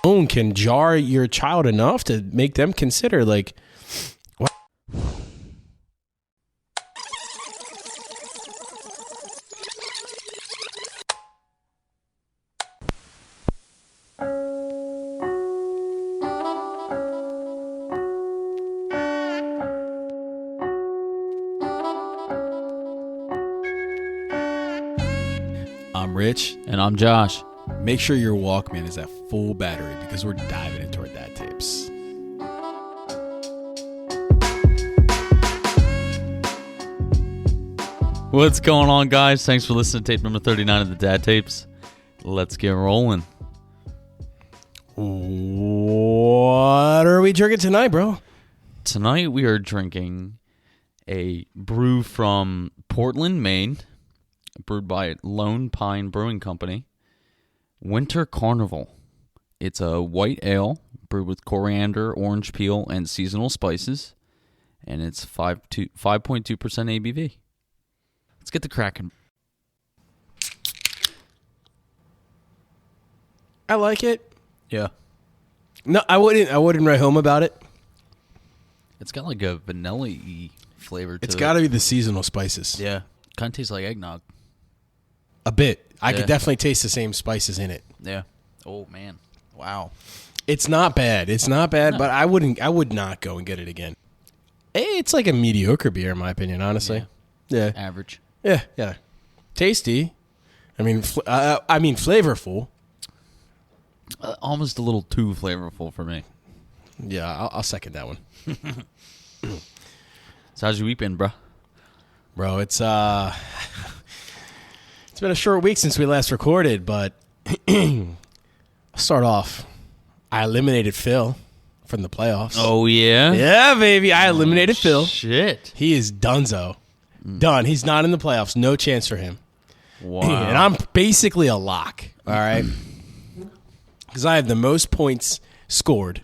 can jar your child enough to make them consider like, what? I'm Rich. And I'm Josh. Make sure your Walkman is at full battery because we're diving into our dad tapes. What's going on, guys? Thanks for listening to tape number 39 of the Dad Tapes. Let's get rolling. What are we drinking tonight, bro? Tonight we are drinking a brew from Portland, Maine, brewed by Lone Pine Brewing Company. Winter Carnival. It's a white ale brewed with coriander, orange peel, and seasonal spices, and it's 5.2% ABV. Let's get the cracking. I like it. Yeah, No, I wouldn't write home about it. it's got like a vanilla-y flavor to it. It's got to be the seasonal spices. Yeah, kind of tastes like eggnog. A bit. I Yeah. could definitely taste the same spices in it. Yeah. Oh man. Wow. It's not bad. It's not bad, No. but I would not go and get it again. It's like a mediocre beer, in my opinion, honestly. Yeah. Average. Yeah. Tasty. I mean, flavorful. Almost a little too flavorful for me. Yeah, I'll second that one. So how's your week been, bro? Bro, it's been a short week since we last recorded, but I'll start off. I eliminated Phil from the playoffs. Oh yeah. Yeah, baby. I eliminated Phil. Shit. He is donezo. Done. He's not in the playoffs. No chance for him. Wow. And I'm basically a lock, all right? Because I have the most points scored.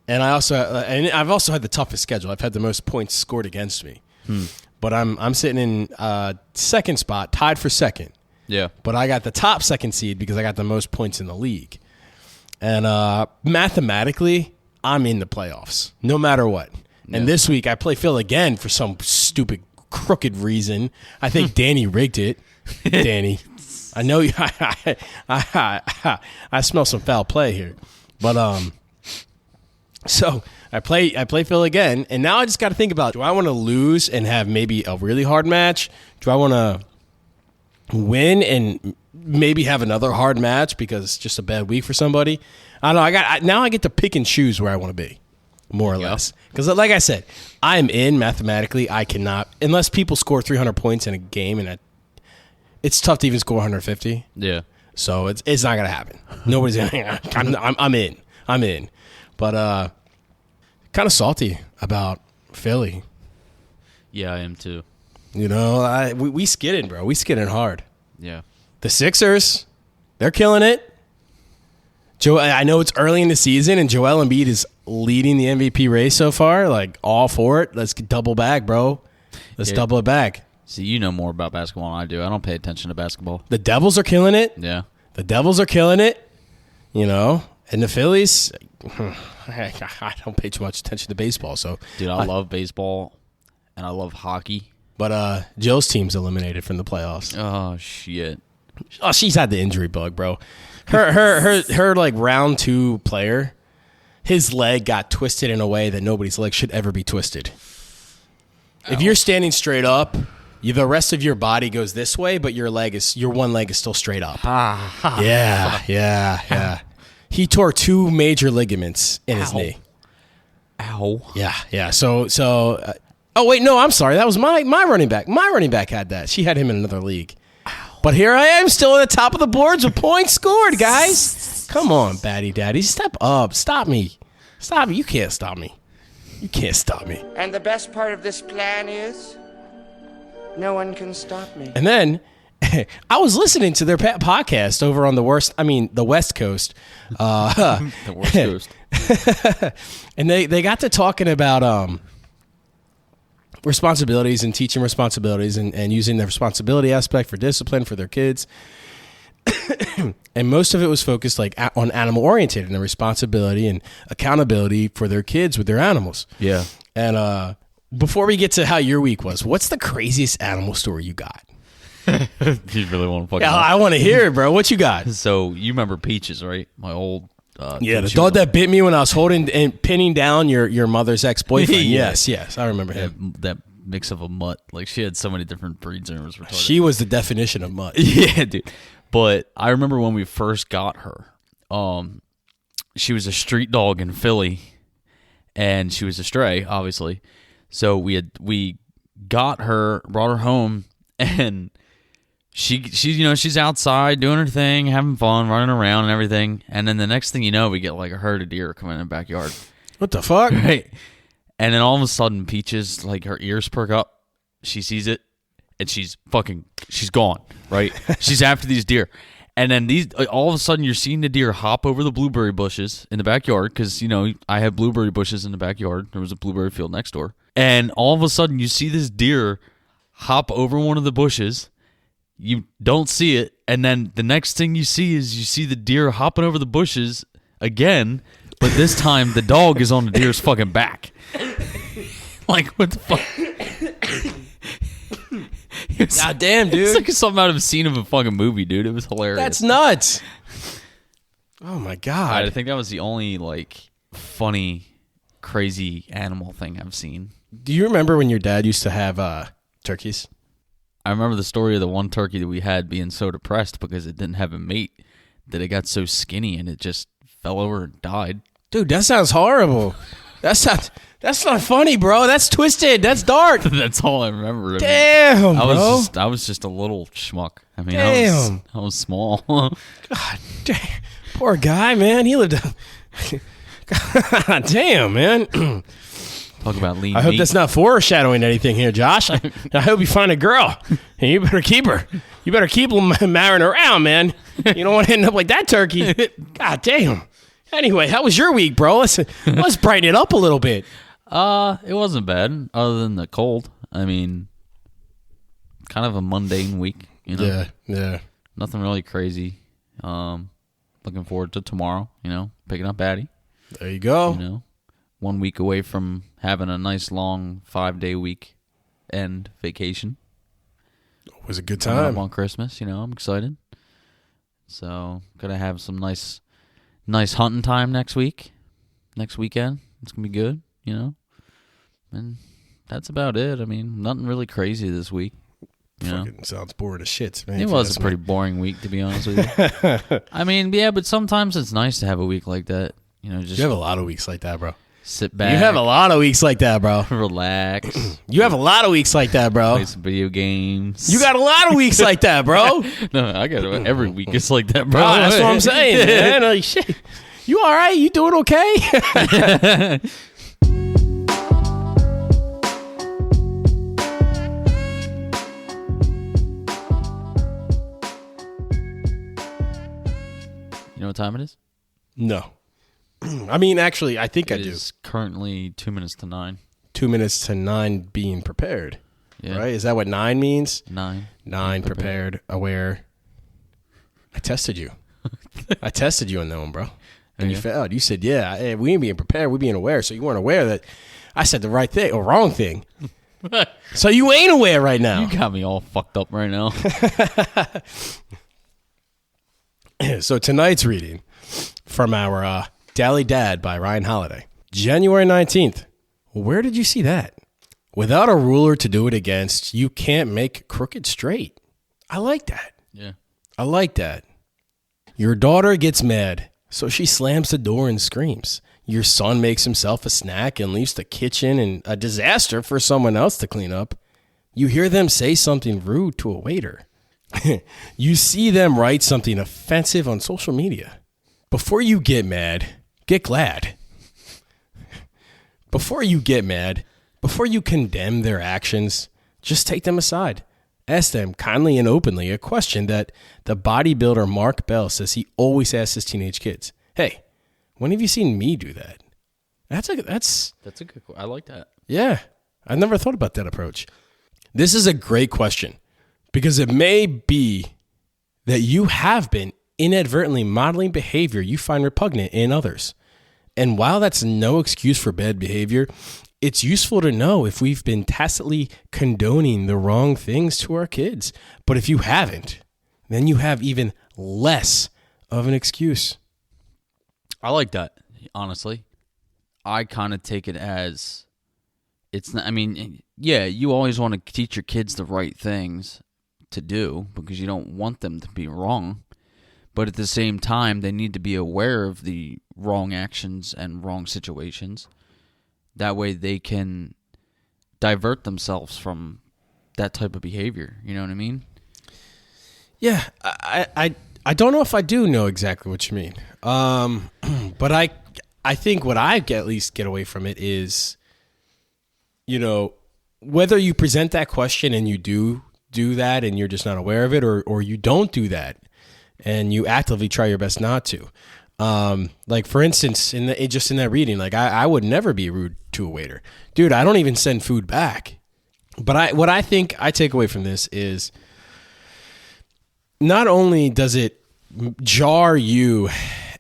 And I've also had the toughest schedule. I've had the most points scored against me. But I'm sitting in second spot, tied for second. Yeah. But I got the top second seed because I got the most points in the league. And mathematically, I'm in the playoffs, no matter what. Yeah. And this week, I play Phil again for some stupid, crooked reason. I think Danny rigged it. Danny, I know you. I smell some foul play here. But so I play Phil again, and now I just got to think about: do I want to lose and have maybe a really hard match? Do I want to win and maybe have another hard match because it's just a bad week for somebody? I don't know. Now I get to pick and choose where I want to be, more or less. Because like I said, I'm in mathematically. I cannot, unless people score 300 points in a game, and it's tough to even score 150. Yeah. So it's not gonna happen. Nobody's gonna. I'm in. But kind of salty about Philly. Yeah, I am too. You know, we skidding, bro. We skidding hard. Yeah. The Sixers, they're killing it. I know it's early in the season, and Joel Embiid is leading the MVP race so far. Like, all for it. Let's double back, bro. Let's double it back. See, you know more about basketball than I do. I don't pay attention to basketball. The Devils are killing it. Yeah. The Devils are killing it. You know, and the Phillies, I don't pay too much attention to baseball. So, Dude, I love baseball, and I love hockey. But Jill's team's eliminated from the playoffs. Oh, shit. Oh, she's had the injury bug, bro. Her like round 2 player, his leg got twisted in a way that nobody's leg should ever be twisted. Ow. If you're standing straight up, the rest of your body goes this way, but your one leg is still straight up. Yeah. He tore 2 major ligaments in his knee. Ow. Yeah. So. Oh wait, no, I'm sorry. That was my running back. My running back had that. She had him in another league. But here I am, still at the top of the boards with points scored, guys. Come on, Batty Daddy. Step up. Stop me. You can't stop me. And the best part of this plan is no one can stop me. And then I was listening to their podcast over on the West Coast. The West Coast. And they got to talking about responsibilities and teaching responsibilities and using the responsibility aspect for discipline for their kids. And most of it was focused like on animal oriented and the responsibility and accountability for their kids with their animals. Yeah. And before we get to how your week was, what's the craziest animal story you got? You really want to fucking Yeah, I want to hear it, bro. What you got? So you remember Peaches, right? My old the dog that bit me when I was holding and pinning down your mother's ex-boyfriend. Yeah. Yes, I remember him. that mix of a mutt. Like she had so many different breeds and it was retarded. She was the definition of mutt. Yeah, dude. But I remember when we first got her. She was a street dog in Philly, and she was a stray, obviously. So we got her, brought her home, and she's outside doing her thing, having fun, running around and everything. And then the next thing you know, we get like a herd of deer coming in the backyard. What the fuck? Right. And then all of a sudden, Peaches, like her ears perk up. She sees it, and she's gone. Right. She's after these deer. And then all of a sudden, you're seeing the deer hop over the blueberry bushes in the backyard because, I have blueberry bushes in the backyard. There was a blueberry field next door. And all of a sudden, you see this deer hop over one of the bushes. You don't see it. And then the next thing you see the deer hopping over the bushes again. But this time, the dog is on the deer's fucking back. Like, what the fuck? God damn, dude. It's like something out of a scene of a fucking movie, dude. It was hilarious. That's nuts. Oh, my God. I think that was the only, funny, crazy animal thing I've seen. Do you remember when your dad used to have turkeys? I remember the story of the one turkey that we had being so depressed because it didn't have a mate that it got so skinny and it just fell over and died. Dude, that sounds horrible. That's not funny, bro. That's twisted. That's dark. That's all I remember. Damn, bro. I was just a little schmuck. I mean, damn. I was small. God damn. Poor guy, man. He lived God damn, man. Talk about lean I hope meat. that's not foreshadowing anything here, Josh. I hope you find a girl. And you better keep her. You better keep marrying around, man. You don't want to end up like that turkey. God damn. Anyway, how was your week, bro? Let's brighten it up a little bit. It wasn't bad, other than the cold. I mean, kind of a mundane week, Yeah. Nothing really crazy. Looking forward to tomorrow, picking up Addie. There you go. 1 week away from having a nice long 5-day week end vacation. It was a good Coming time. up on Christmas, I'm excited. So, gonna have some nice hunting time next weekend. It's gonna be good, and that's about it. I mean, nothing really crazy this week. Fucking sounds boring as shit, man. It was a pretty boring week, to be honest with you. I mean, yeah, but sometimes it's nice to have a week like that. Just You have a lot of weeks like that, bro. sit back. You have a lot of weeks like that, bro. Relax. You have a lot of weeks like that, bro. Play some video games. You got a lot of weeks like that, bro. No, I got it every week. It's like that, bro. Oh, that's what I'm saying, man. Like, shit. You all right? You doing okay? You know what time it is? No. I mean, actually, I think I It do. is currently 2 minutes to 9. 2 minutes to 9 being prepared. Yeah. Right? Is that what 9 means? 9. 9 prepared, aware. I tested you. I tested you on that one, bro. And you failed. You said, yeah, hey, we ain't being prepared. We're being aware. So you weren't aware that I said the right thing or wrong thing. So you ain't aware right now. You got me all fucked up right now. So tonight's reading from our Daily Dad by Ryan Holiday. January 19th. Where did you see that? Without a ruler to do it against, you can't make crooked straight. I like that. Yeah. I like that. Your daughter gets mad, so she slams the door and screams. Your son makes himself a snack and leaves the kitchen in a disaster for someone else to clean up. You hear them say something rude to a waiter. You see them write something offensive on social media. Before you get mad, get glad. Before you get mad, before you condemn their actions, just take them aside. Ask them kindly and openly a question that the bodybuilder Mark Bell says he always asks his teenage kids. Hey, when have you seen me do that? That's a good. I like that. Yeah. I never thought about that approach. This is a great question because it may be that you have been inadvertently modeling behavior you find repugnant in others. And while that's no excuse for bad behavior, it's useful to know if we've been tacitly condoning the wrong things to our kids. But if you haven't, then you have even less of an excuse. I like that, honestly. I kind of take it as it's not, I mean, yeah, you always want to teach your kids the right things to do because you don't want them to be wrong. But at the same time, they need to be aware of the wrong actions and wrong situations. That way they can divert themselves from that type of behavior. You know what I mean? Yeah, I don't know if I do know exactly what you mean. But I think what I at least get away from it is, you know, whether you present that question and you do that and you're just not aware of it, or you don't do that and you actively try your best not to. Like for instance, in that reading, like I would never be rude to a waiter. Dude, I don't even send food back. But what I think I take away from this is not only does it jar you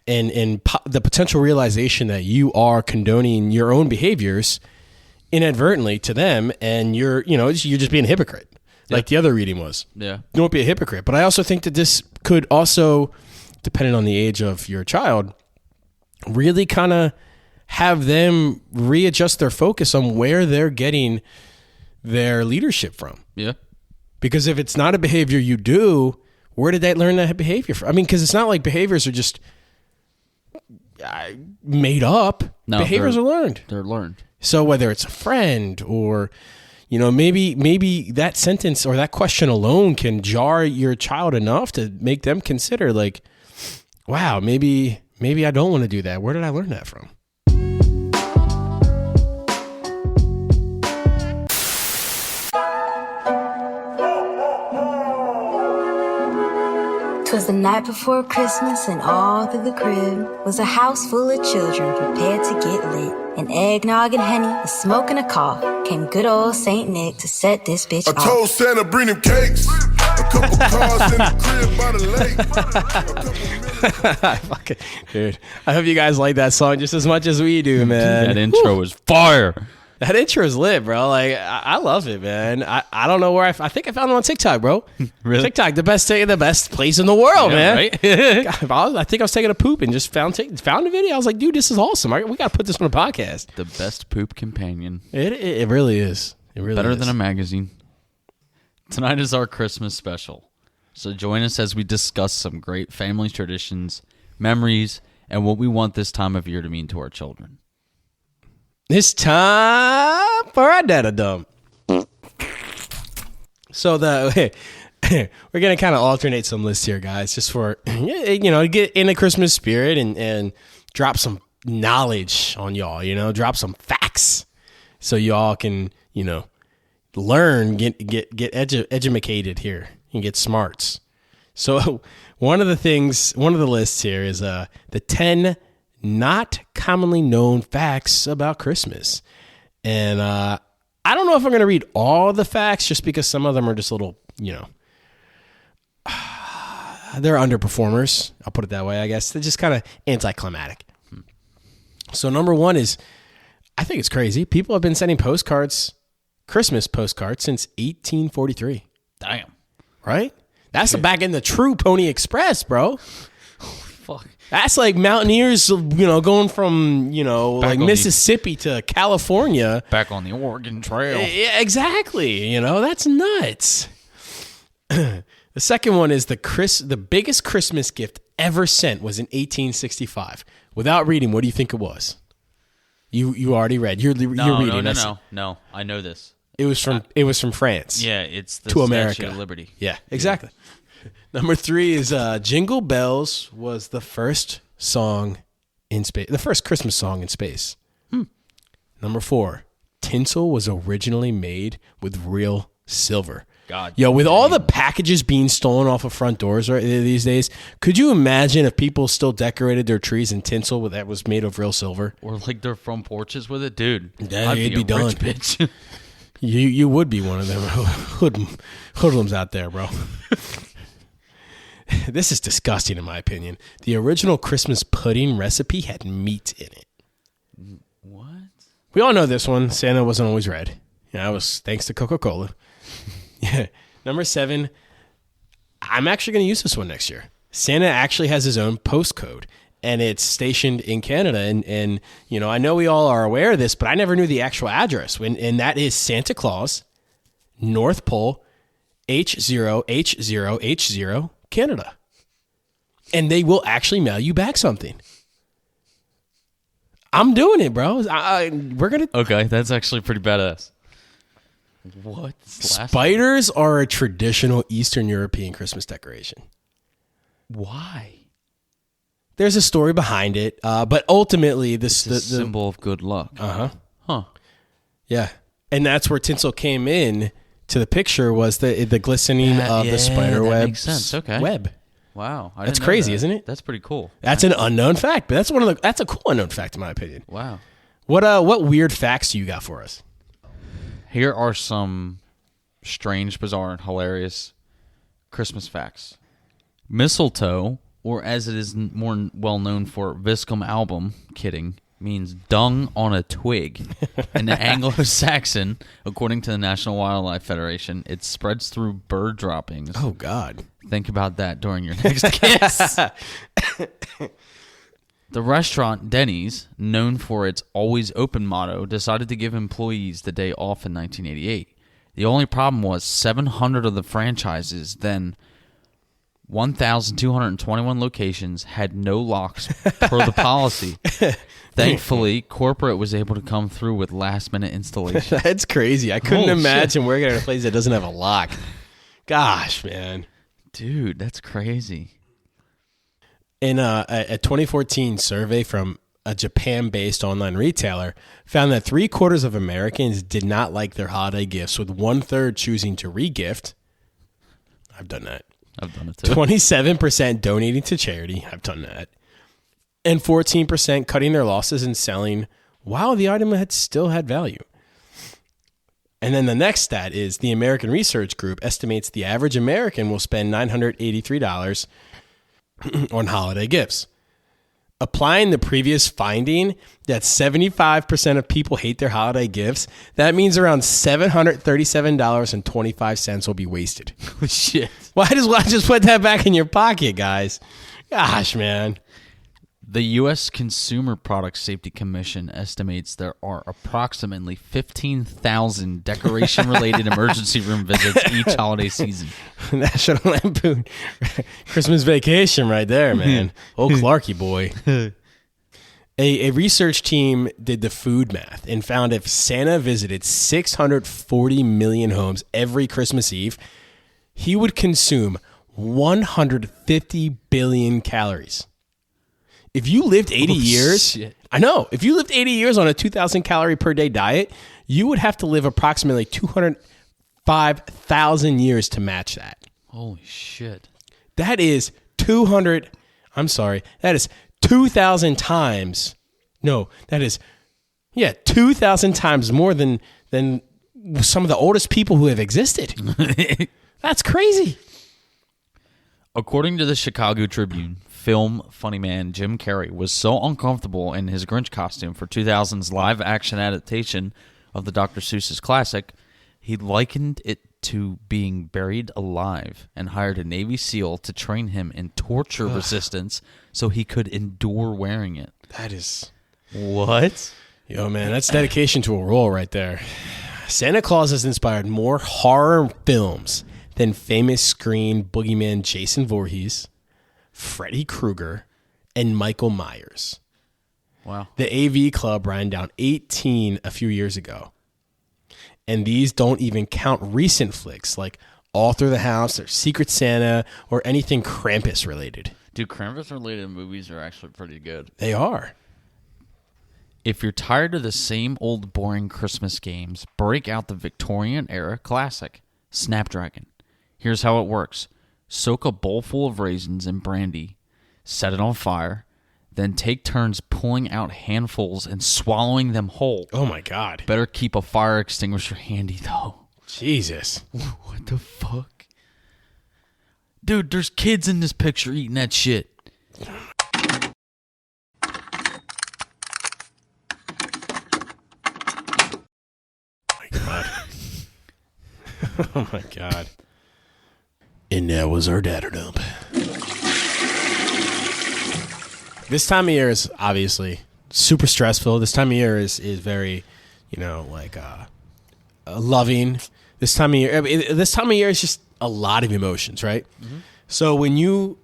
and the potential realization that you are condoning your own behaviors inadvertently to them, and you're just being a hypocrite, like the other reading was. Yeah, don't be a hypocrite. But I also think that this could also, depending on the age of your child, really kind of have them readjust their focus on where they're getting their leadership from. Yeah, because if it's not a behavior you do, where did they learn that behavior from? I mean, because it's not like behaviors are just made up. No, behaviors are learned. They're learned. So whether it's a friend or, maybe that sentence or that question alone can jar your child enough to make them consider, like, wow, maybe I don't want to do that. Where did I learn that from? 'Twas the night before Christmas, and all through the crib was a house full of children prepared to get lit. And eggnog and honey, a smoke and a cough. Came good old Saint Nick to set this bitch off. I told Santa bring him cakes, a couple cars in the crib by the lake. Dude, I hope you guys like that song just as much as we do, man. That intro was fire. That intro is lit, bro. Like, I love it, man. I don't know where I think I found it on TikTok, bro. Really? TikTok, the best place in the world, man. Right? God, I think I was taking a poop and just found a video. I was like, dude, this is awesome. We got to put this on a podcast. The best poop companion. It really is. It really better is. Than a magazine. Tonight is our Christmas special. So join us as we discuss some great family traditions, memories, and what we want this time of year to mean to our children. It's time for our data dump. So we're gonna kind of alternate some lists here, guys, just for get in the Christmas spirit and drop some knowledge on y'all. Drop some facts so y'all can learn, get educated here and get smarts. So one of the lists here is the 10 not commonly known facts about Christmas. And I don't know if I'm going to read all the facts just because some of them are just little, they're underperformers. I'll put it that way, I guess. They're just kind of anticlimactic. So number one is, I think it's crazy. People have been sending Christmas postcards since 1843. Damn. Right? That's back in the true Pony Express, bro. Fuck. That's like mountaineers, going from, like Mississippi to California. Back on the Oregon Trail. Yeah, exactly. That's nuts. The second one is the biggest Christmas gift ever sent was in 1865. Without reading, what do you think it was? You already read. You're reading. No. I know this. It was from France. Yeah, it's the to Statue America. of Liberty. Yeah, exactly. Number 3 is Jingle Bells was the first song in space, the first Christmas song in space. Number 4, tinsel was originally made with real silver. God. Yo, with all the packages being stolen off of front doors right these days, could you imagine if people still decorated their trees in tinsel that was made of real silver? Or like their front porches with it? Dude, yeah, I'd you'd be a done. rich bitch. You would be one of them hoodlums out there, bro. This is disgusting in my opinion. The original Christmas pudding recipe had meat in it. What? We all know this one. Santa wasn't always red. Yeah, that was thanks to Coca-Cola. Yeah. Number 7. I'm actually going to use this one next year. Santa actually has his own postcode, and it's stationed in Canada. And you know, I know we all are aware of this, but I never knew the actual address. And that is Santa Claus, North Pole, H0H0H0, Canada. And they will actually mail you back something. I'm doing it, bro. We're going to... Okay, that's actually pretty badass. What? Spiders are a traditional Eastern European Christmas decoration. Why? There's a story behind it, but ultimately, It's a symbol of good luck. Uh-huh. Huh. Yeah. And that's where tinsel came in to the picture, was the glistening of the spider that web. Makes sense. Okay. Web. Wow. That's crazy, isn't it? That's pretty cool. That's an unknown fact, but that's a cool unknown fact in my opinion. Wow. What weird facts do you got for us? Here are some strange, bizarre, and hilarious Christmas facts. Mistletoe, or as it is more well known for, Viscum album, kidding, means dung on a twig. In the Anglo-Saxon, according to the National Wildlife Federation, it spreads through bird droppings. Oh, God. Think about that during your next kiss. The restaurant Denny's, known for its always open motto, decided to give employees the day off in 1988. The only problem was 700 of the franchises, then 1,221 locations, had no locks per the policy. Thankfully, corporate was able to come through with last-minute installation. That's crazy. I couldn't Holy imagine working at a place that doesn't have a lock. Gosh, man. Dude, that's crazy. In a 2014 survey from a Japan-based online retailer, found that 3/4 of Americans did not like their holiday gifts, with 1/3 choosing to re-gift. I've done that. I've done it too. 27% donating to charity. I've done that. And 14% cutting their losses and selling while the item still had value. And then the next stat is the American Research Group estimates the average American will spend $983 on holiday gifts. Applying the previous finding that 75% of people hate their holiday gifts, that means around $737.25 will be wasted. Shit. Why just put that back in your pocket, guys? Gosh, man. The U.S. Consumer Product Safety Commission estimates there are approximately 15,000 decoration-related emergency room visits each holiday season. National Lampoon Christmas Vacation right there, man. Old Clarky boy. A research team did the food math and found if Santa visited 640 million homes every Christmas Eve, he would consume 150 billion calories. If you lived 80 years, shit. I know. If you lived 80 years on a 2,000 calorie per day diet, you would have to live approximately 205,000 years to match that. Holy shit. That is 2,000 times. No, that is, 2,000 times more than some of the oldest people who have existed. That's crazy. According to the Chicago Tribune, film funny man Jim Carrey was so uncomfortable in his Grinch costume for 2000's live-action adaptation of the Dr. Seuss's classic, he likened it to being buried alive and hired a Navy SEAL to train him in torture resistance so he could endure wearing it. That is... What? Yo, man, that's dedication to a role right there. Santa Claus has inspired more horror films than famous screen boogeyman Jason Voorhees, Freddy Krueger, and Michael Myers. Wow. The AV Club ran down 18 a few years ago. And these don't even count recent flicks like All Through the House or Secret Santa or anything Krampus related. Dude, Krampus related movies are actually pretty good. They are. If you're tired of the same old boring Christmas games, break out the Victorian era classic, Snapdragon. Here's how it works. Soak a bowl full of raisins in brandy, set it on fire, then take turns pulling out handfuls and swallowing them whole. Oh, my God. Better keep a fire extinguisher handy, though. Jesus. What the fuck? Dude, there's kids in this picture eating that shit. Oh my God. And that was our datter dump. This time of year is obviously super stressful. This time of year is very, loving. This time of year is just a lot of emotions, right? Mm-hmm. So when you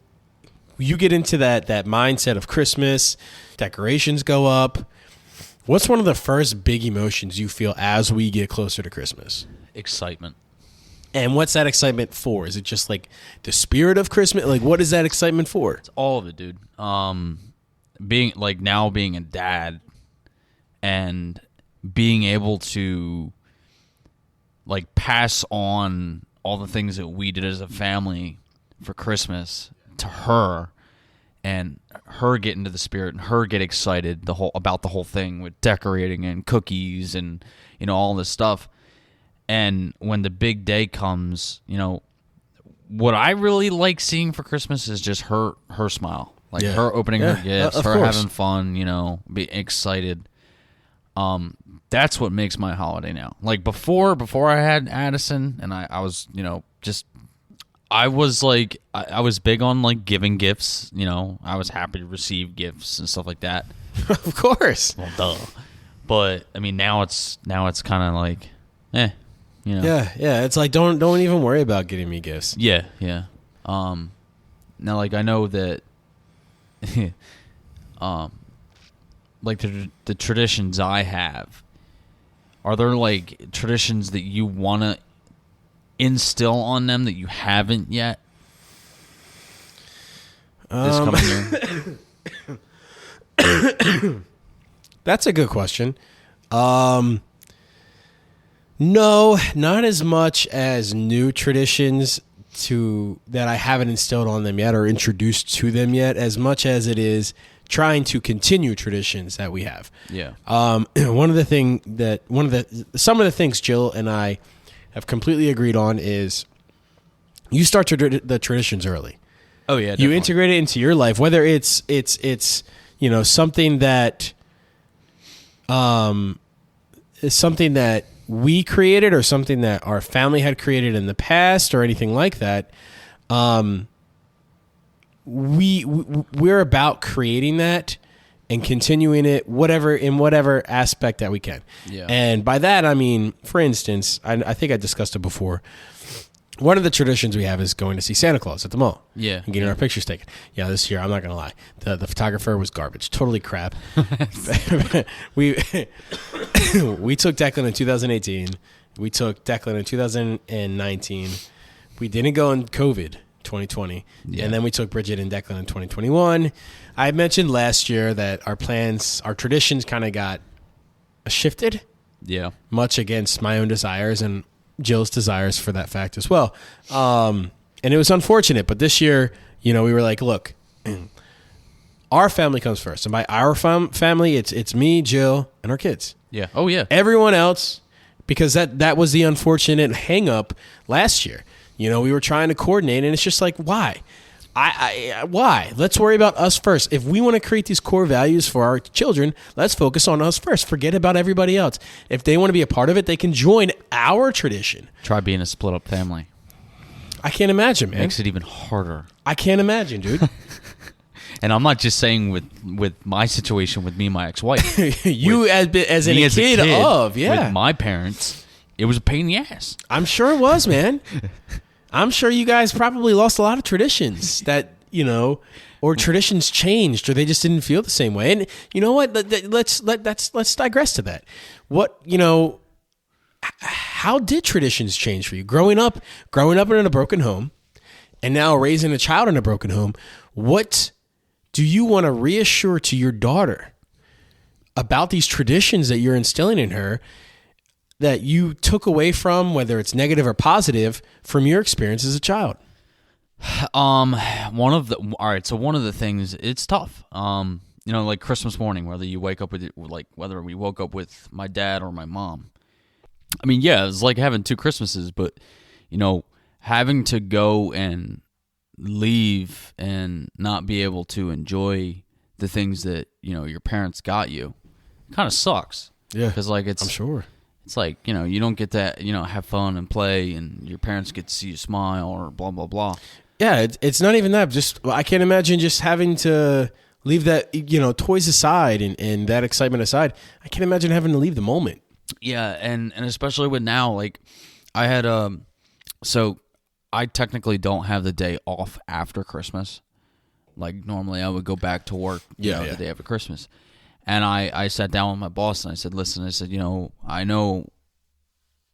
get into that mindset of Christmas, decorations go up. What's one of the first big emotions you feel as we get closer to Christmas? Excitement. And what's that excitement for? Is it just like the spirit of Christmas? Like, what is that excitement for? It's all of it, dude. Being a dad and being able to like pass on all the things that we did as a family for Christmas to her, and her get into the spirit and her get excited about the whole thing with decorating and cookies and all this stuff. And when the big day comes, what I really like seeing for Christmas is just her smile. Like her opening her gifts, her having fun, be excited. That's what makes my holiday now. Like before I had Addison and I was, I was big on like giving gifts, I was happy to receive gifts and stuff like that. Of course. Well, duh. But I mean, now it's kind of like, Yeah, it's like don't even worry about getting me gifts. Yeah. Now, like I know that, like the traditions I have, are there like traditions that you want to instill on them that you haven't yet? This coming year. That's a good question. No, not as much as new traditions that I haven't instilled on them yet or introduced to them yet, as much as it is trying to continue traditions that we have. Yeah. Some of the things Jill and I have completely agreed on is you start the traditions early. Oh yeah. Definitely. You integrate it into your life, whether it's something that is something that we created or something that our family had created in the past or anything like that. We're about creating that and continuing it in whatever aspect that we can. Yeah. And by that, I mean, for instance, I think I discussed it before. One of the traditions we have is going to see Santa Claus at the mall. Yeah. And getting our pictures taken. Yeah, this year, I'm not going to lie. The photographer was garbage. Totally crap. we took Declan in 2018. We took Declan in 2019. We didn't go in COVID 2020. Yeah. And then we took Bridget and Declan in 2021. I mentioned last year that our traditions kind of got shifted. Yeah. Much against my own desires and Jill's desires for that fact as well. And it was unfortunate, but this year, we were like, look, our family comes first. And by our family, it's me, Jill, and our kids. Yeah. Oh, yeah. Everyone else, because that was the unfortunate hang up last year. We were trying to coordinate, and it's just like, why? Why? Let's worry about us first. If we want to create these core values for our children, let's focus on us first. Forget about everybody else. If they want to be a part of it, they can join our tradition. Try being a split up family. I can't imagine, man. Makes it even harder. I can't imagine, dude. And I'm not just saying with my situation with me and my ex-wife. You as a kid of, yeah. With my parents, it was a pain in the ass. I'm sure it was, man. I'm sure you guys probably lost a lot of traditions that, or traditions changed or they just didn't feel the same way. And you know what? Let's digress to that. How did traditions change for you? Growing up in a broken home and now raising a child in a broken home, what do you want to reassure to your daughter about these traditions that you're instilling in her that you took away from, whether it's negative or positive, from your experience as a child? One of the things, it's tough. Like Christmas morning, whether we woke up with my dad or my mom. I mean, yeah, it's like having two Christmases, but having to go and leave and not be able to enjoy the things that, your parents got you, kind of sucks. Yeah. Because, like, I'm sure. It's like, you don't get that, have fun and play, and your parents get to see you smile or blah, blah, blah. Yeah, it's not even that. Just I can't imagine just having to leave that, toys aside and that excitement aside. I can't imagine having to leave the moment. Yeah, and especially with now, like, I had, so I technically don't have the day off after Christmas. Like, normally I would go back to work the day after Christmas. And I sat down with my boss and I said, listen, I know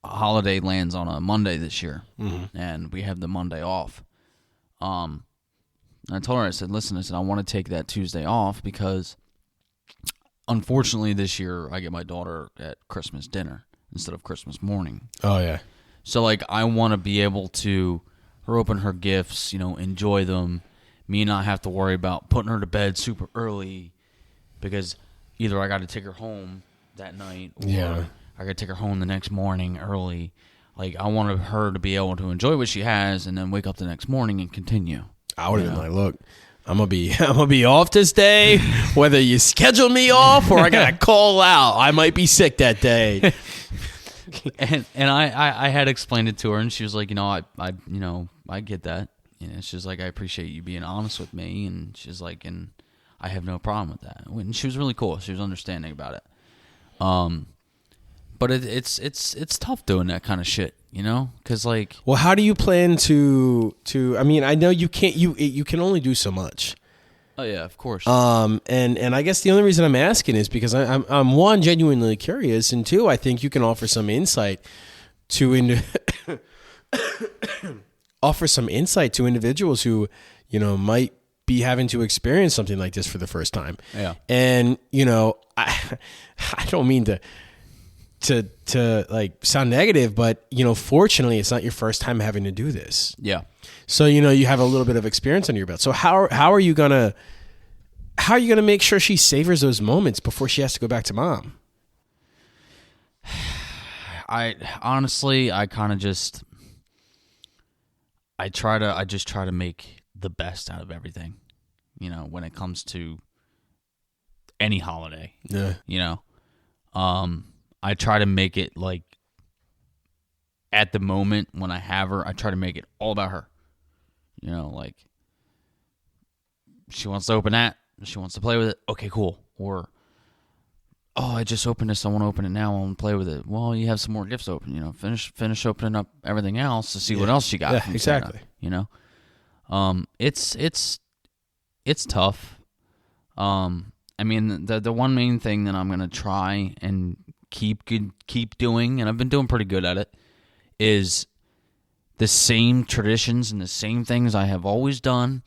a holiday lands on a Monday this year, and we have the Monday off. And I told her, I said, listen, I want to take that Tuesday off because, unfortunately, this year I get my daughter at Christmas dinner instead of Christmas morning. Oh, yeah. So, like, I want to be able to open her gifts, enjoy them, me not have to worry about putting her to bed super early because either I got to take her home that night or I got to take her home the next morning early. Like, I wanted her to be able to enjoy what she has and then wake up the next morning and continue. I would have been like, look, I'm gonna be off this day, whether you schedule me off or I gotta call out. I might be sick that day. and I had explained it to her, and she was like, I get that. She's like, I appreciate you being honest with me, and she's like, and I have no problem with that. And she was really cool. She was understanding about it. But it's tough doing that kind of shit, because like. Well, how do you plan to? I mean, I know you can't. You can only do so much. Oh yeah, of course. And I guess the only reason I'm asking is because I'm one, genuinely curious, and two, I think you can offer some insight to offer some insight to individuals who might be having to experience something like this for the first time. Yeah. And I don't mean to like sound negative, but fortunately it's not your first time having to do this. Yeah. So you have a little bit of experience under your belt. So how are you gonna make sure she savors those moments before she has to go back to mom? I honestly, I just try to make the best out of everything, when it comes to any holiday. Yeah. I try to make it like at the moment when I have her, I try to make it all about her. Like she wants to open that, she wants to play with it. Okay, cool. Or, oh, I just opened this. I want to open it now. I want to play with it. Well, you have some more gifts open. Finish opening up everything else to see what else you got. Yeah, exactly. It's tough. I mean, the one main thing that I'm gonna try and keep doing, and I've been doing pretty good at it, is the same traditions and the same things I have always done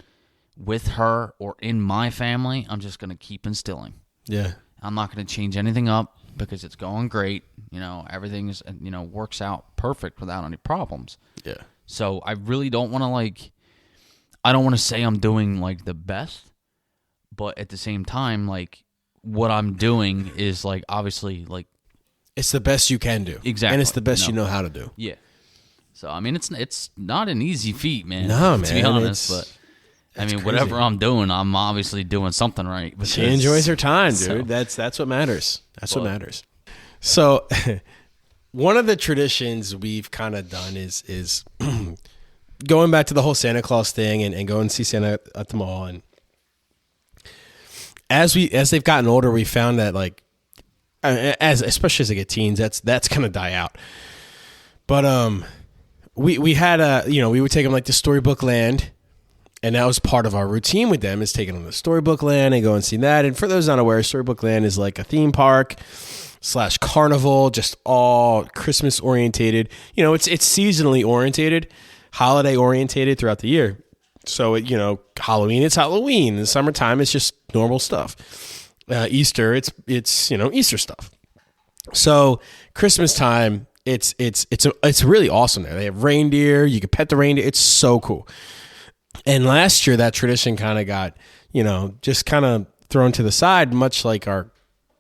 with her or in my family. I'm just gonna keep instilling. Yeah. I'm not gonna change anything up because it's going great. Everything's works out perfect without any problems. Yeah. So I really don't want to I don't want to say I'm doing like the best, but at the same time, like what I'm doing is like obviously like it's the best you can do. Exactly. And it's the best you know how to do. Yeah. So I mean it's not an easy feat, man. No, man. To be honest, but I mean, whatever I'm doing, I'm obviously doing something right. She enjoys her time, dude. That's what matters. That's what matters. So one of the traditions we've kind of done is going back to the whole Santa Claus thing and going to see Santa at the mall. And as they've gotten older, we found that like, especially as they get teens, that's gonna die out. But we had we would take them like to Storybook Land, and that was part of our routine with them, is taking them to Storybook Land and go and see that. And for those not aware, Storybook Land is like a theme park / carnival, just all Christmas orientated. It's seasonally orientated, holiday orientated throughout the year. So Halloween, it's Halloween. In the summertime, it's just normal stuff. Easter, it's Easter stuff. So Christmas time, it's really awesome there. They have reindeer. You can pet the reindeer. It's so cool. And last year, that tradition kind of got just kind of thrown to the side, much like our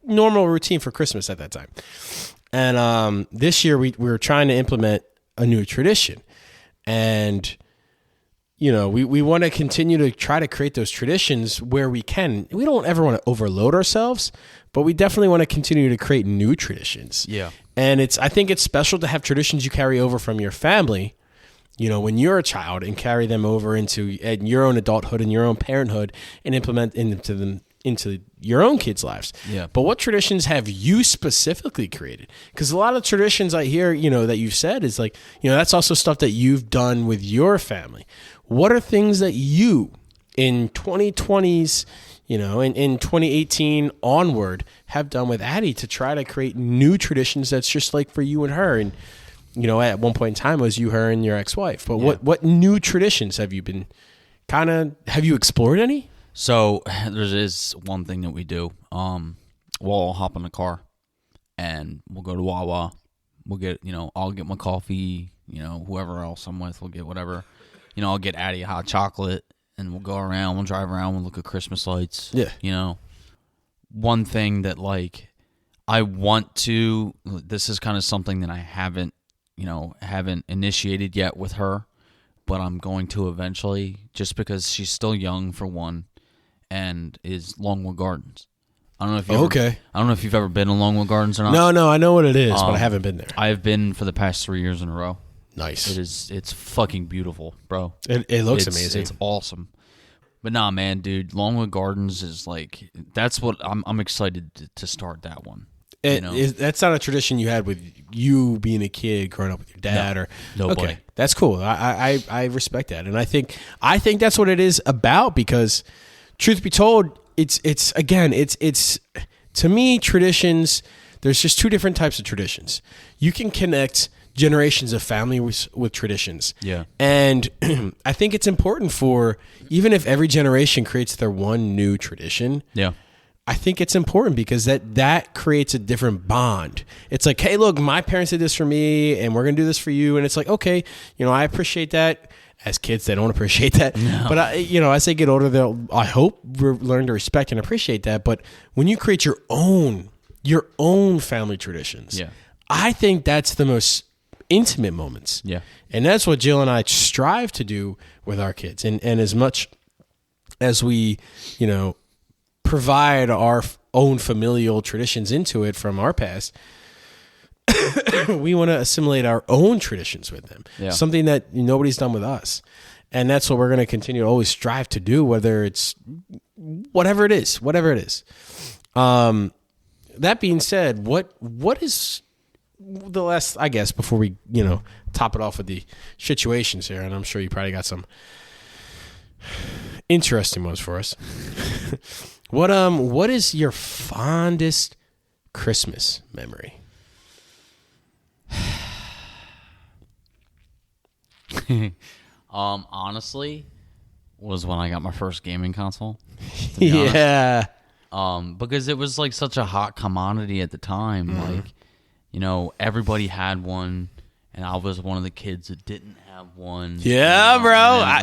normal routine for Christmas at that time. And this year, we were trying to implement a new tradition, and we want to continue to try to create those traditions where we can. We don't ever want to overload ourselves, but we definitely want to continue to create new traditions. Yeah. And I think it's special to have traditions you carry over from your family, when you're a child, and carry them over into your own adulthood and your own parenthood and implement into your own kids' lives. Yeah. But what traditions have you specifically created? Because a lot of traditions I hear, that you've said is like, that's also stuff that you've done with your family. What are things that you in 2020s, in 2018 onward have done with Addie to try to create new traditions that's just like for you and her? And, at one point in time it was you, her, and your ex-wife. But what new traditions have you been have you explored any? So there is one thing that we do. We'll all hop in the car and we'll go to Wawa. We'll get, I'll get my coffee, whoever else I'm with will get whatever. I'll get Addie a hot chocolate and we'll go around, we'll drive around, we'll look at Christmas lights. Yeah. One thing that I want to, this is kind of something that I haven't initiated yet with her, but I'm going to eventually, just because she's still young for one. And is Longwood Gardens. I don't know if I don't know if you've ever been to Longwood Gardens or not. No, I know what it is, but I haven't been there. I've been for the past 3 years in a row. Nice. It's fucking beautiful, bro. It looks amazing. It's awesome. But nah, man, dude, Longwood Gardens is that's what I'm excited to start that one. That's not a tradition you had with you being a kid growing up with your dad, nobody. Okay, that's cool. I respect that, and I think that's what it is about, because truth be told, it's to me, traditions, there's just two different types of traditions. You can connect generations of family with traditions. Yeah. And I think it's important for, even if every generation creates their one new tradition. Yeah. I think it's important because that creates a different bond. It's like, hey, look, my parents did this for me and we're going to do this for you. And it's like, okay, I appreciate that. As kids, they don't appreciate that. No. But, as they get older, I hope we'll learn to respect and appreciate that. But when you create your own family traditions, I think that's the most intimate moments. Yeah. And that's what Jill and I strive to do with our kids. And as much as we, provide our own familial traditions into it from our past, we want to assimilate our own traditions with them. Yeah. Something that nobody's done with us. And that's what we're going to continue to always strive to do, whether it's whatever it is. That being said, what is the last, I guess, before we, top it off with the situations here, and I'm sure you probably got some interesting ones for us. What is your fondest Christmas memory? Honestly, was when I got my first gaming console. Yeah. Because it was such a hot commodity at the time. Mm-hmm. Everybody had one, and I was one of the kids that didn't have one. Yeah, bro.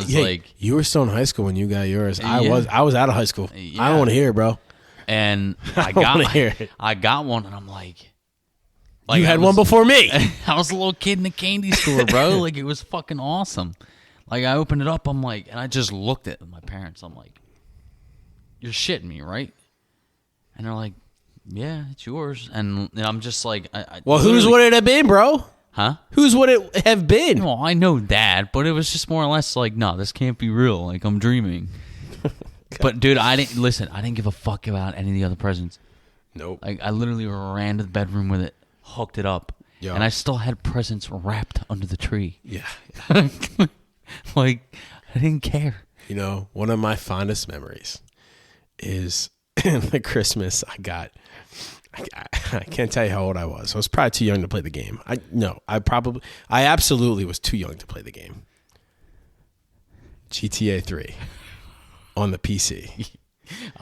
You were still in high school when you got yours. I was out of high school. Yeah. I don't want to hear it, bro. And I got one, and I'm like you had one before me. I was a little kid in the candy store, bro. It was fucking awesome. I opened it up, I'm like, and I just looked at my parents. I'm like, you're shitting me, right? And they're like, yeah, it's yours. And I'm just like, whose would it have been, bro? Huh? Whose would it have been? Well, I know that, but it was just more or less no, this can't be real. I'm dreaming. But dude, I didn't give a fuck about any of the other presents. Nope. I literally ran to the bedroom with it, hooked it up, and I still had presents wrapped under the tree. Yeah. I didn't care. One of my fondest memories is the Christmas I got. I can't tell you how old I was. I was probably too young to play the game. I absolutely was too young to play the game. GTA 3 on the PC.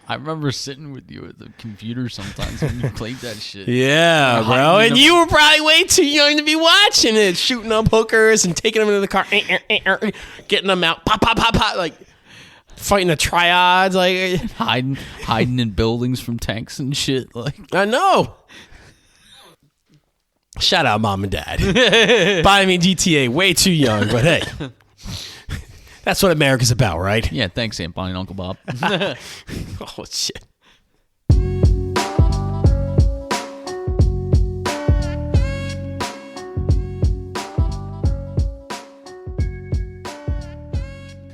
I remember sitting with you at the computer sometimes when you played that shit. Yeah, bro. And you were probably way too young to be watching it, shooting up hookers and taking them into the car, getting them out, pop, pop, pop, pop, fighting the triads, hiding in buildings from tanks and shit. I know. Shout out mom and dad. Buying me GTA way too young, but hey. That's what America's about, right? Yeah, thanks, Aunt Bonnie and Uncle Bob. Oh, shit.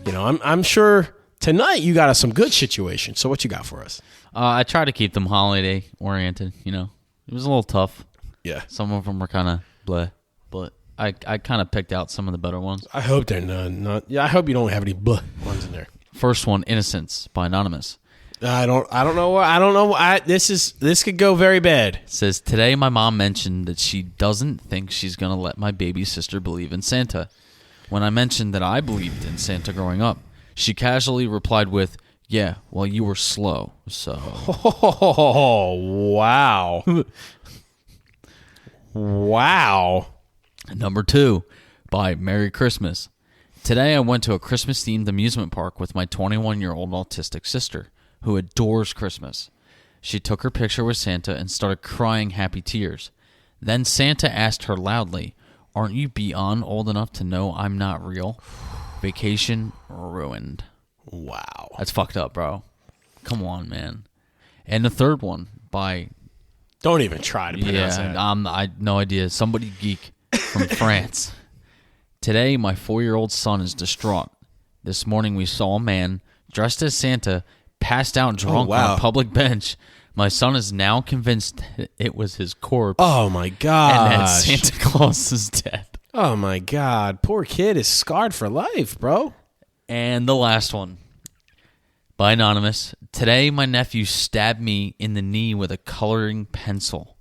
You know, I'm sure tonight you got us some good situations. So what you got for us? I try to keep them holiday oriented. You know, it was a little tough. Yeah. Some of them were kind of bleh, but I kind of picked out some of the better ones. I hope they're not. Yeah, I hope you don't have any blah ones in there. First one, Innocence by Anonymous. I don't know. This could go very bad. It says, today my mom mentioned that she doesn't think she's going to let my baby sister believe in Santa. When I mentioned that I believed in Santa growing up, she casually replied with, yeah, well, you were slow, so. Oh, wow. Wow. Number 2, by Merry Christmas. Today I went to a Christmas-themed amusement park with my 21-year-old autistic sister, who adores Christmas. She took her picture with Santa and started crying happy tears. Then Santa asked her loudly, aren't you beyond old enough to know I'm not real? Vacation ruined. Wow. That's fucked up, bro. Come on, man. And the third one by... Don't even try to pronounce that. I no idea. Somebody geek from France. Today, my 4-year-old son is distraught. This morning, we saw a man dressed as Santa passed out drunk on a public bench. My son is now convinced that it was his corpse. Oh, my God. And that Santa Claus is dead. Oh, my God. Poor kid is scarred for life, bro. And the last one, by Anonymous. Today, my nephew stabbed me in the knee with a coloring pencil.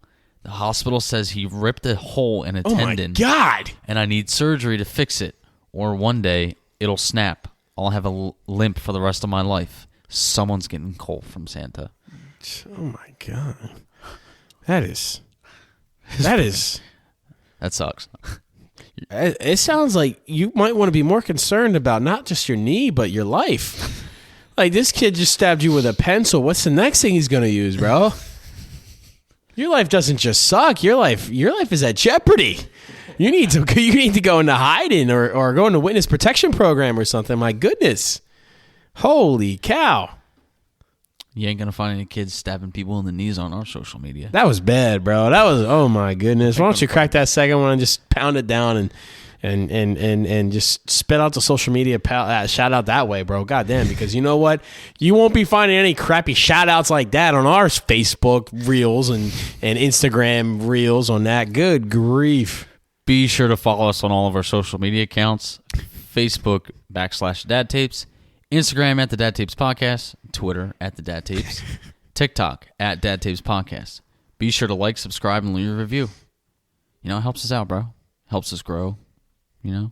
The hospital says he ripped a hole in a tendon. Oh, my God. And I need surgery to fix it. Or one day, it'll snap. I'll have a limp for the rest of my life. Someone's getting coal from Santa. Oh, my God. That sucks. It sounds like you might want to be more concerned about not just your knee, but your life. Like, this kid just stabbed you with a pencil. What's the next thing he's going to use, bro? Your life doesn't just suck. Your life is at jeopardy. You need to go into hiding or go into witness protection program or something. My goodness. Holy cow. You ain't going to find any kids stabbing people in the knees on our social media. That was bad, bro. That was, oh my goodness. Why don't you crack that second one and just pound it down and just spit out the social media shout out that way, bro. Goddamn, because you know what? You won't be finding any crappy shout outs like that on our Facebook reels and Instagram reels on that. Good grief. Be sure to follow us on all of our social media accounts. Facebook /DadTapes. Instagram at the Dad Tapes Podcast, Twitter at the Dad Tapes, TikTok at Dad Tapes Podcast. Be sure to like, subscribe, and leave a review. You know, it helps us out, bro. Helps us grow. You know.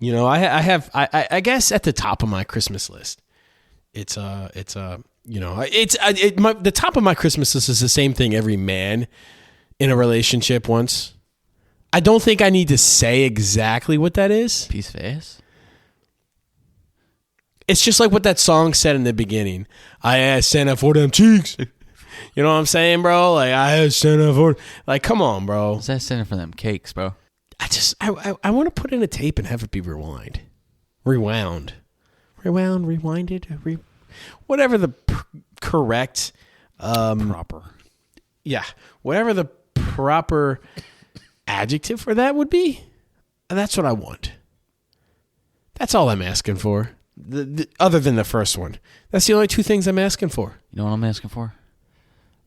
You know, I guess at the top of my Christmas list, the top of my Christmas list is the same thing every man in a relationship wants. I don't think I need to say exactly what that is. Piece of ass. It's just like what that song said in the beginning. I asked Santa for them cheeks. You know what I'm saying, bro? Like, I asked Santa for... Like, come on, bro. What's that Santa for them cakes, bro? I want to put in a tape and have it be rewound. Rewinded. Whatever the correct... proper. Yeah. Whatever the proper adjective for that would be. That's what I want. That's all I'm asking for. Other than the first one. That's the only two things I'm asking for. You know what I'm asking for?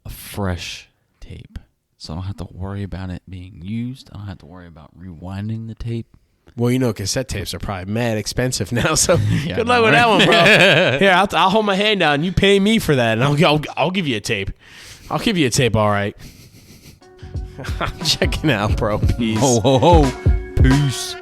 A fresh tape. So I don't have to worry about it being used. I don't have to worry about rewinding the tape. Well, you know, cassette tapes are probably mad expensive now, so good luck with that one, bro. Here, I'll hold my hand out and you pay me for that, and I'll give you a tape. I'll give you a tape, all right. I'm checking out, bro. Peace. Ho, ho, ho. Peace.